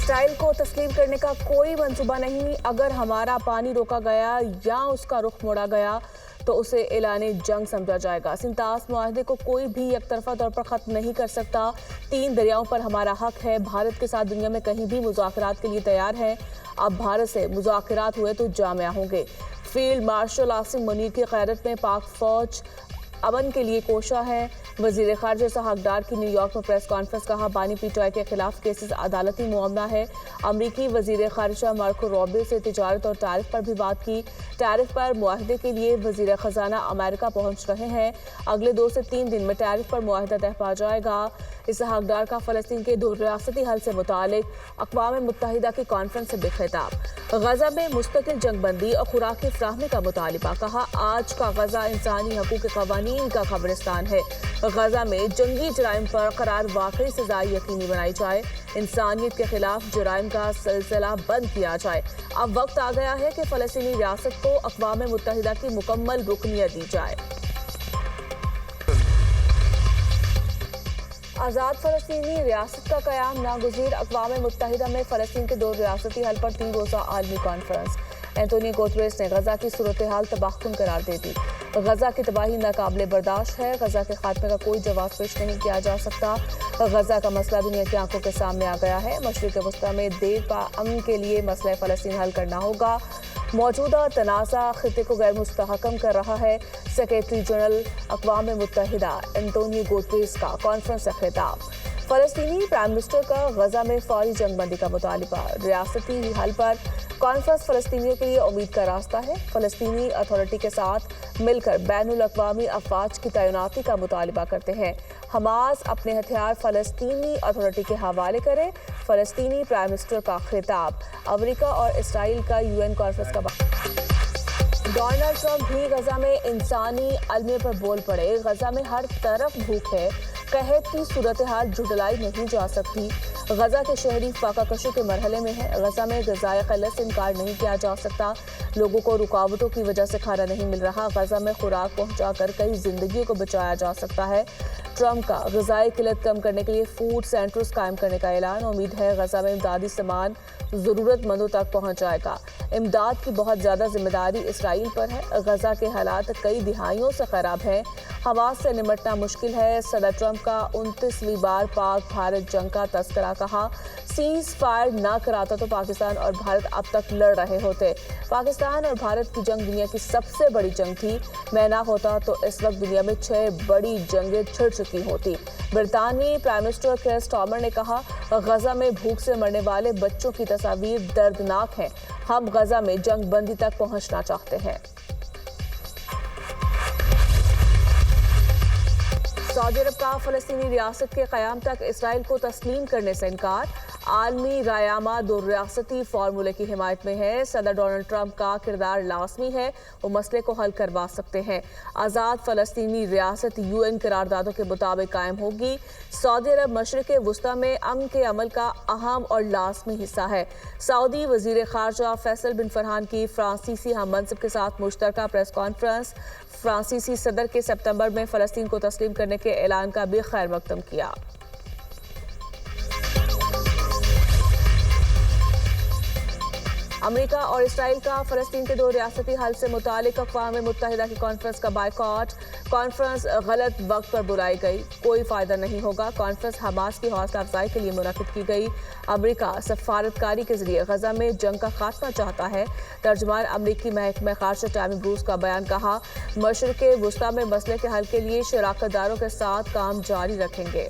Israel को तस्लीम करने का कोई मंसूबा नहीं। अगर हमारा पानी रोका गया या उसका रुख मोड़ा गया तो उसे ऐलाने जंग समझा जाएगा। सिंतास मुआहदे को कोई भी एकतरफा तौर पर खत्म नहीं कर सकता। 3 दरियाओं पर हमारा हक है। भारत के साथ दुनिया में कहीं भी मुज़ाकरात के लिए तैयार है। अब भारत से मुज़ाकरात हुए तो जामिया होंगे। फील्ड मार्शल आसिम मुनीर की क़यादत में पाक फौज अमन के लिए कोशा है। वजीर खारजा इसहाक डार की न्यूयॉर्क में प्रेस कॉन्फ्रेंस, कहा बानी पीटीआई के खिलाफ केसेस अदालती मुआमला है। अमरीकी वजीर खारजा मार्को रूबियो से तिजारत और टैरिफ पर भी बात की। टैरिफ पर मुआहदे के लिए वजीर खजाना अमेरिका पहुंच रहे हैं। अगले 2 से 3 दिन में टैरिफ पर मुआहदा तय पा जाएगा। इसहाक डार का फ़लस्तीन के 2 रियासती हल से मुतालिक अक़वाम मुत्तहिदा की कॉन्फ्रेंस से बेखिताब। गजा में मुस्तकिल जंगबंदी और खुराक की फ्राहमी का मुतालिबा, कहा आज का गजा इंसानी हकूक़ के क़वानीन का क़ब्रिस्तान है। गजा में जंगी जराइम पर करार वाकई सजा यकीनी बनाई जाए। इंसानियत के खिलाफ जराइम का सिलसिला बंद किया जाए। अब वक्त आ गया है कि फ़लस्तीनी रियासत को अक़वाम मुत्तहिदा की मुकम्मल रुकनियत दी जाए। आज़ाद फ़लस्तीनी रियासत का क़याम नागुज़ीर। अक़वाम मुत्तहिदा में फ़लस्तीन के 2 रियासती हल पर 3 रोज़ा आलमी कॉन्फ्रेंस। एंटोनियो गुतेरेस ने गजा की सूरत हाल तबाहकुन करार दे दी। गजा की तबाही नाकाबिले बर्दाश्त है। गजा के खात्मे का कोई जवाब पेश नहीं किया जा सकता। गजा का मसला दुनिया की आंखों के सामने आ गया है। मशरिक़ वस्ता में देर पा अमन के लिए मसला फ़लस्तीन हल करना होगा। मौजूदा तनाज़ा खित्ते को गैर मुस्तहकम कर रहा है। सेक्रेटरी जनरल अक़वाम मुत्तहिदा एंटोनियो गुतेरेस का कॉन्फ्रेंस से खिताब। फ़लस्तीनी प्राइम मिनिस्टर का गजा में फौरी जंगबंदी का मुतालिबा। रियासती हल पर कॉन्फ्रेंस फ़लस्तीनियों के लिए उम्मीद का रास्ता है। फ़लस्तीनी अथॉरिटी के साथ मिलकर बैनुल अक़वामी अफ़वाज की तैनाती का मुतालिबा करते हैं। हमास अपने हथियार फ़लस्तीनी अथॉरिटी के हवाले करे। फ़लस्तीनी प्राइम मिनिस्टर का खिताब। अमेरिका और इसराइल का UN कॉन्फ्रेंस का डोनाल्ड ट्रंप भी गजा में इंसानी अलमे पर बोल पड़े। गजा में हर तरफ भूख है। कहत की सूरत हाल जुटलाई नहीं जा सकती। गजा के शहरी फाकाकशी के मरहले में है। गजा में ग़िज़ाई क़िल्लत से इनकार नहीं किया जा सकता। लोगों को रुकावटों की वजह से खाना नहीं मिल रहा। गजा में खुराक पहुंचाकर कई जिंदगियों को बचाया जा सकता है। ट्रंप का ग़िज़ाई किल्लत कम करने के लिए फूड सेंटर्स कायम करने का ऐलान। उम्मीद है गजा में इमदादी सामान ज़रूरतमंदों तक पहुँच जाएगा। इमदाद की बहुत ज़्यादा जिम्मेदारी इसराइल पर है। गजा के हालात कई दिहाइयों से ख़राब हैं। हमास से निमटना मुश्किल है। सदर ट्रंप का 29वीं बार पाक भारत जंग का तस्करा, कहा सीज फायर ना कराता तो पाकिस्तान और भारत अब तक लड़ रहे होते। पाकिस्तान और भारत की जंग दुनिया की सबसे बड़ी जंग थी। मैं ना होता तो इस वक्त दुनिया में 6 बड़ी जंगें छिड़ चुकी होती। बरतानवी प्राइम मिनिस्टर केयर स्टार्मर ने कहा गजा में भूख से मरने वाले बच्चों की तस्वीर दर्दनाक है। हम गजा में जंग बंदी तक पहुंचना चाहते हैं। सऊदी अरब का फ़लस्तीनी रियासत के क़याम तक इसराइल को तस्लीम करने से इनकार। आलमी रायामा 2 रियासती फार्मूले की हिमायत में है। सदर डोनाल्ड ट्रंप का किरदार लाजमी है। वो मसले को हल करवा सकते हैं। आज़ाद फ़लस्तीनी रियासत UN करारदादों के मुताबिक कायम होगी। सऊदी अरब मशरिक़ वस्ता में अमन के अमल का अहम और लाजमी हिस्सा है। सऊदी वज़ीर ख़ारजा फैसल बिन फरहान की फ्रांसीसी हम मनसब के साथ मुश्तरका प्रेस कॉन्फ्रेंस। फ्रांसीसी सदर के सितंबर में फ़लस्तीन को तस्लीम करने के ऐलान का भी खैर मकदम किया। अमेरिका और इसराइल का फ़लस्तीन के 2 रियासती हल से मुतालिक अक़वाम मुत्तहिदा की कॉन्फ्रेंस का बायकॉट। कॉन्फ्रेंस गलत वक्त पर बुलाई गई, कोई फ़ायदा नहीं होगा। कॉन्फ्रेंस हमास की हौसला अफजाई के लिए मुनक़िद की गई। अमेरिका सफारतकारी के जरिए गजा में जंग का खात्मा चाहता है। तर्जुमान अमरीकी महकमा ख़ारजा टैमी ब्रूस का बयान, कहा मशरिक़ वस्ता में मसले के हल के लिए शराकतदारों के साथ काम जारी रखेंगे।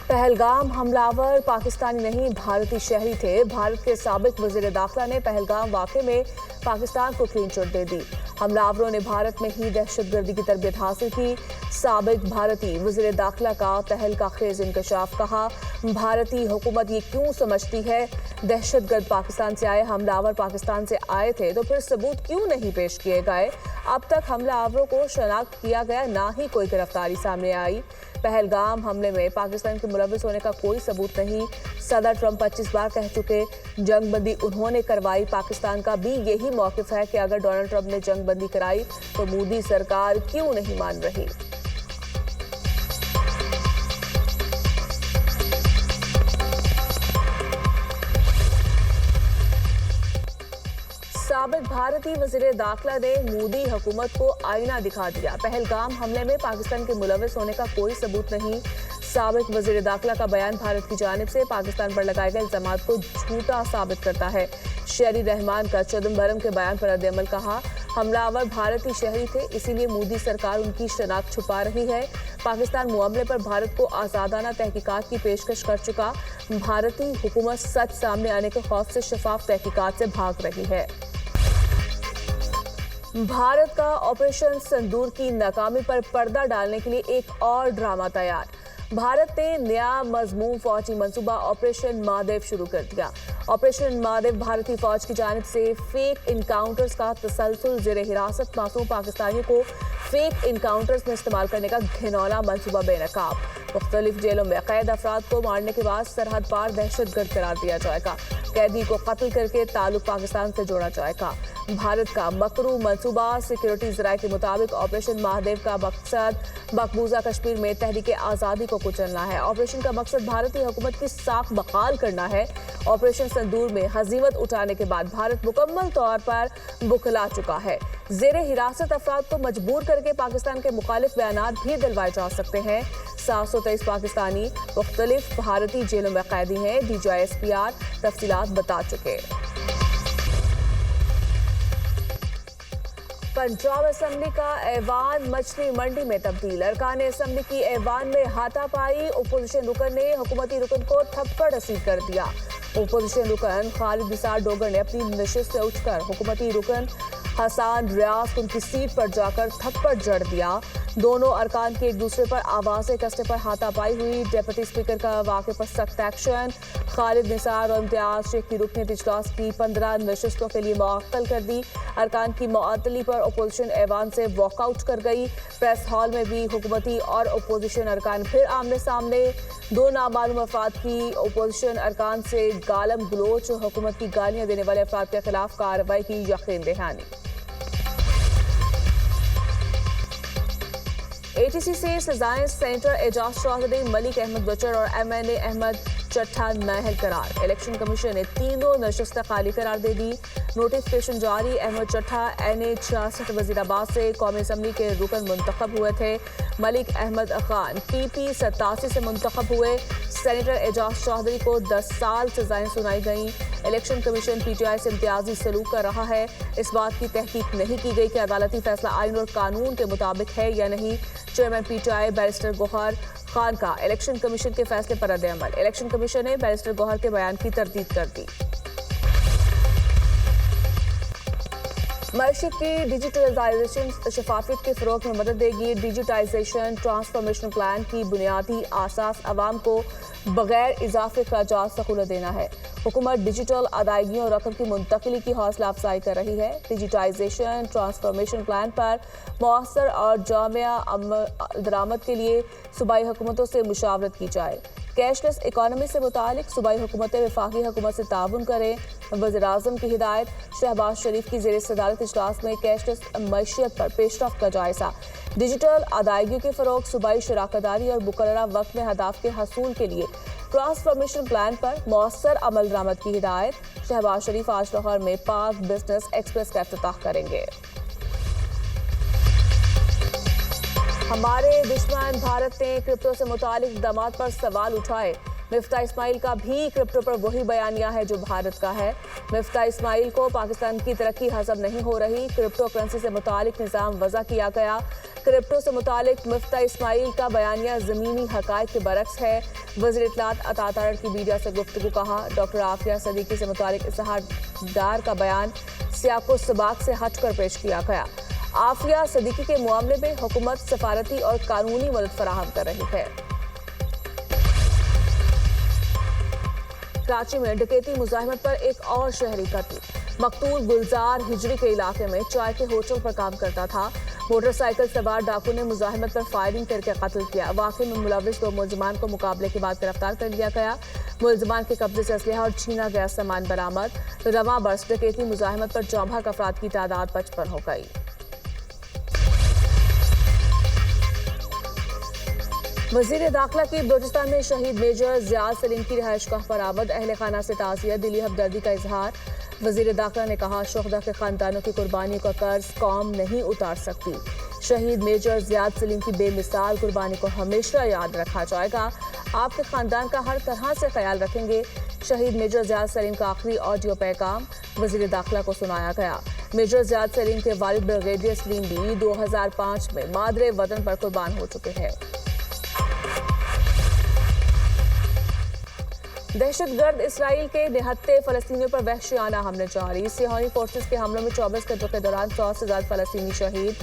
पहलगाम हमलावर पाकिस्तानी नहीं भारतीय शहरी थे। भारत के साबिक वज़ीर दाखिला ने पहलगाम वाक़े में पाकिस्तान को क्लीन चिट दे दी। हमलावरों ने भारत में ही दहशतगर्दी की तरबियत हासिल की। साबिक भारतीय वज़ीर दाखिला का तहलका खेज इंकशाफ। कहा, भारतीय हुकूमत ये क्यों समझती है दहशतगर्द पाकिस्तान से आए हमलावर पाकिस्तान से आए थे तो फिर सबूत क्यों नहीं पेश किए गए। अब तक हमलावरों को शनाख्त किया गया, ना ही कोई गिरफ्तारी सामने आई। पहलगाम हमले में पाकिस्तान के मुलविस होने का कोई सबूत नहीं। सदर ट्रंप 25 बार कह चुके जंगबंदी उन्होंने करवाई। पाकिस्तान का भी यही मौकिफ है कि अगर डोनाल्ड ट्रंप ने जंगबंदी कराई तो मोदी सरकार क्यों नहीं मान रही। साबिक भारतीय वज़ीर दाखिला ने मोदी हुकूमत को आईना दिखा दिया। पहलगाम हमले में पाकिस्तान के मुलविस होने का कोई सबूत नहीं। साबिक वज़ीर दाखिला का बयान भारत की जानिब से पाकिस्तान पर लगाए गए इल्जामात को झूठा साबित करता है। शेरी रहमान का चिदंबरम के बयान पर रद्द-ए-अमल। कहा, हमलावर भारतीय शहरी थे, इसीलिए मोदी सरकार उनकी शनाख्त छुपा रही है। पाकिस्तान मामले पर भारत को आज़ादाना तहकीकात की पेशकश कर चुका। भारतीय हुकूमत सच सामने आने के खौफ से शफाफ तहकीकात से भाग रही है। भारत का ऑपरेशन सिंदूर की नाकामी पर पर्दा डालने के लिए एक और ड्रामा तैयार। भारत ने नया मजमून फौजी मंसूबा ऑपरेशन महादेव शुरू कर दिया। ऑपरेशन महादेव भारतीय फौज की जानिब से फेक इनकाउंटर्स का तसलसल जेर हिरासत मासूम पाकिस्तानियों को फेक इनकाउंटर्स में इस्तेमाल करने का घिनौना मंसूबा बेनकाब। मुख्तलिफ जेलों में कैद अफराद को मारने के बाद सरहद पार दहशतगर्द करार दिया जाएगा। कैदी को कत्ल करके ताल्लुक पाकिस्तान से जोड़ा जाएगा। भारत का मकरू मंसूबा सिक्योरिटी ज़राए के मुताबिक ऑपरेशन महादेव का मकसद मकबूजा कश्मीर में तहरीक आज़ादी को कुचलना है। ऑपरेशन का मकसद भारतीय हुकूमत की साख बहाल करना है। ऑपरेशन सिंदूर में हजीमत उठाने के बाद भारत मुकम्मल तौर पर बुखला चुका है। जेरे हिरासत अफराद को मजबूर करके पाकिस्तान के मुखालिफ बयानात भी दिलवाए जा सकते हैं। 723 पाकिस्तानी मुख्तलिफ भारतीय जेलों में कैदी हैं। DGI-SPR तफसीलात बता चुके। पंजाब असेंबली का ऐवान मछली मंडी में तब्दील। अरकान असेंबली की ऐवान में हाथापाई। ओपोजिशन रुकन ने हुकूमती रुकन को थप्पड़ रसीद कर दिया। ओपोजिशन रुकन खालिद निसार डोगर ने अपनी नशिस्त से उठकर हुकूमती रुकन हसान रियाज को उनकी सीट पर जाकर थप्पड़ जड़ दिया। दोनों अरकान के एक दूसरे पर आवाज़ें कसने पर हाथापाई हुई। डिप्टी स्पीकर का वाक़े पर सख्त एक्शन। खालिद निसार और इम्तियाज शेख की रुकनीत इजलास की 15 नशिस्तों के लिए मुअत्तल कर दी। अरकान की मुअत्तली पर अपोजिशन ऐवान से वॉकआउट कर गई। प्रेस हॉल में भी हुकूमती और अपोजिशन अरकान फिर आमने सामने। दो नामालूम अफराद की अपोजिशन अरकान से गालम गलोच, हुकूमत की गालियां देने वाले अफराद के खिलाफ कार्रवाई की यकीन दहानी। ATC से सजाएं सेनेटर एजाज चौधरी, मलिक अहमद बचर और MNA अहमद चट्ठा नाअहल करार। इलेक्शन कमीशन ने तीनों नशिस्तें खाली करार दे दी। नोटिफिकेशन जारी। अहमद चट्ठा NA 66 वजीराबाद से कौमी असम्बली के रुकन मुंतखब हुए थे। मलिक अहमद खान PP 87 से मुंतखब हुए। सेनेटर एजाज चौधरी को 10 साल सजाएं सुनाई गईं। इलेक्शन कमीशन PTI से इम्तियाजी सलूक कर रहा है। इस बात की तहकीक नहीं की गई कि अदालती फैसला आइन और कानून के मुताबिक है या नहीं। Chairman PTI barrister Gohar Khan का इलेक्शन कमीशन के फैसले पर रद्द-ए-अमल। इलेक्शन कमीशन ने बैरिस्टर गौहर के बयान की तरदीद कर दी। मईशत की डिजिटलाइजेशन शफाफियत के फ़रोग में मदद देगी। डिजिटाइजेशन ट्रांसफॉर्मेशन प्लान की बुनियादी आसास अवाम को बगैर इजाफी खर्चात सहूलत देना है। हुकूमत डिजिटल अदायगियों और रकम की मुंतकिली की हौसला अफजाई कर रही है। डिजिटाइजेशन ट्रांसफॉर्मेशन प्लान पर मौसर और जामिया दरामद के लिए सूबाई हुकूमतों से मुशावरत की जाए। कैशलेस इकॉनमी से मुतालिक सूबाई हुकूमतें वफाकी हुकूमत से ताउन करें। वज़ीर-ए-आज़म की हिदायत। शहबाज शरीफ की ज़ेर सदारत इजलास में कैशलेस मईशियत पर पेशरफ्त का जायजा। डिजिटल अदायगियों के फ़रोग, सूबाई शराकतदारी और मुकर्ररा वक्त में हदाफ के हसूल के लिए ट्रांसफॉर्मेशन प्लान पर मौसर अमल दरामद की हिदायत। शहबाज शरीफ आज लाहौर में पाक बिजनेस एक्सप्रेस का इफ्तिताह करेंगे। हमारे दुश्मन भारत ने क्रिप्टो से मुतालिक इक़दामात पर सवाल उठाए। मिफ्ता इस्माइल का भी क्रिप्टो पर वही बयानिया है जो भारत का है। मिफ्ता इस्माइल को पाकिस्तान की तरक्की हजम नहीं हो रही। क्रिप्टो करेंसी से मुतालिक निज़ाम वज़ा किया गया। क्रिप्टो से मुतालिक मिफ्ता इस्माइल का बयानिया ज़मीनी हक़ाइक़ के बरक्स है। वज़ीर इत्तलात अता तारड़ की मीडिया से गुफ्तगू। कहा, डॉक्टर आफिया सदीकी से मुतालिक इज़हारदार का बयान सियाको सबाक से हटकर पेश किया गया। आफिया सदीकी के मामले में हुकूमत सफारती और कानूनी मदद फराहम कर रही है। कराची में डकैती मुजाहिमत पर एक और शहरी कत्ल। मकतूल गुलजार हिजरी के इलाके में चाय के होटल पर काम करता था। मोटरसाइकिल सवार डाकू ने मुजाहिमत पर फायरिंग करके कत्ल किया। वाकई में मुलविस 2 मुलजमान को मुकाबले के बाद गिरफ्तार कर लिया गया। मुलजमान के कब्जे से असलहा और छीना गया सामान बरामद। रवां बरस डकैती मुजाहिमत पर जौभक अफराद की तादाद 55 हो गई। वजीर दाखिला की बलूचिस्तान में शहीद मेजर जियाद सलीम की रिहाइशगाह पर आमद। अहले खाना से ताज़ियत, दिली हमदर्दी का इजहार। वजीर दाखिला ने कहा, शुहदा के खानदानों की कुर्बानी का कर्ज कौम नहीं उतार सकती। शहीद मेजर जियाद सलीम की बेमिसाल कुर्बानी को हमेशा याद रखा जाएगा। आपके खानदान का हर तरह से ख्याल रखेंगे। शहीद मेजर जियाद सलीम का आखिरी ऑडियो पैगाम वजीर दाखिला को सुनाया गया। मेजर जियाद सलीम के वालिद ब्रिगेडियर सलीम भी 2005 में मादरे वतन पर कुर्बान हो चुके हैं। दहशतगर्द इसराइल के निहत्ते फलस्तीनियों पर वहशियाना हमले जारी। सिहानी फोर्सेस के हमलों में 24 घंटों के दौरान 100 से ज्यादा फलस्तीनी शहीद,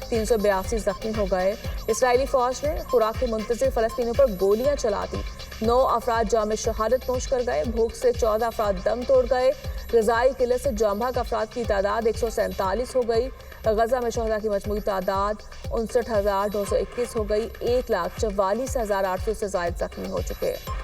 382 जख्मी हो गए। इसराइली फौज ने खुराक के मुंतजिर फलस्तीनियों पर गोलियां चला दी। 9 अफराद जाम शहादत नोश कर गए। भूख से 14 अफराद दम तोड़ गए। ग़िज़ाई किल्लत से जामभाग अफराद की तादाद 147 हो गई। गजा में शहदा की मजमूई तादाद 59,921 हो गई। 1,44,800 से ज्यादा जख्मी हो चुके हैं।